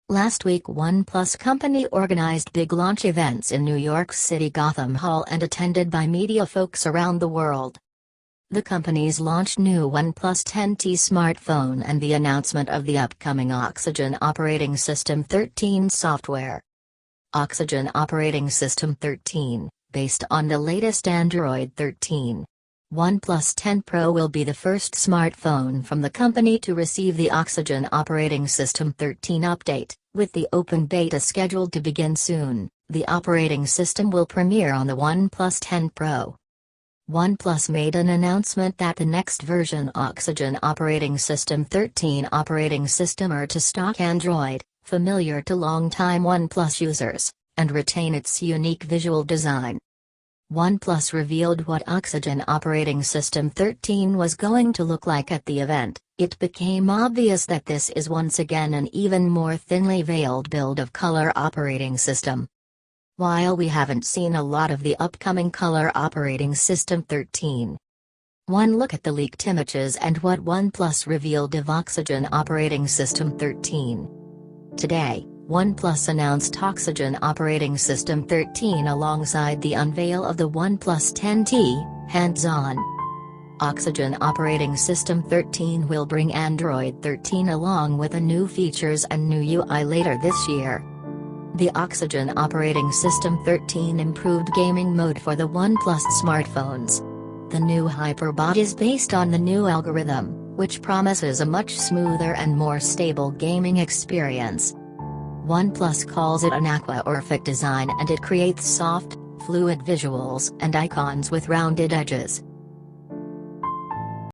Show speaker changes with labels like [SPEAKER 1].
[SPEAKER 1] Last week OnePlus company organized big launch events in New York City Gotham Hall and attended by media folks around the world. The company's launched new OnePlus 10T smartphone and the announcement of the upcoming Oxygen operating system 13 software. Oxygen operating system 13, based on the latest Android 13. OnePlus 10 Pro will be the first smartphone from the company to receive the Oxygen operating system 13 update, with the open beta scheduled to begin soon. The operating system will premiere on the OnePlus 10 Pro. OnePlus made an announcement that the next version Oxygen operating system 13 operating system are to stock Android, familiar to longtime OnePlus users, and retain its unique visual design. OnePlus revealed what Oxygen operating system 13 was going to look like at the event. It became obvious that this is once again an even more thinly veiled build of Color operating system. While we haven't seen a lot of the upcoming Color operating system 13. One look at the leaked images and what OnePlus revealed of Oxygen operating system 13. Today, OnePlus announced Oxygen operating system 13 alongside the unveil of the OnePlus 10T, hands-on. Oxygen operating system 13 will bring Android 13 along with the new features and new UI later this year. The Oxygen operating system 13 improved gaming mode for the OnePlus smartphones. The new HyperBot is based on the new algorithm, which promises a much smoother and more stable gaming experience. OnePlus calls it an Aqua Orphic Design and it creates soft, fluid visuals and icons with rounded edges.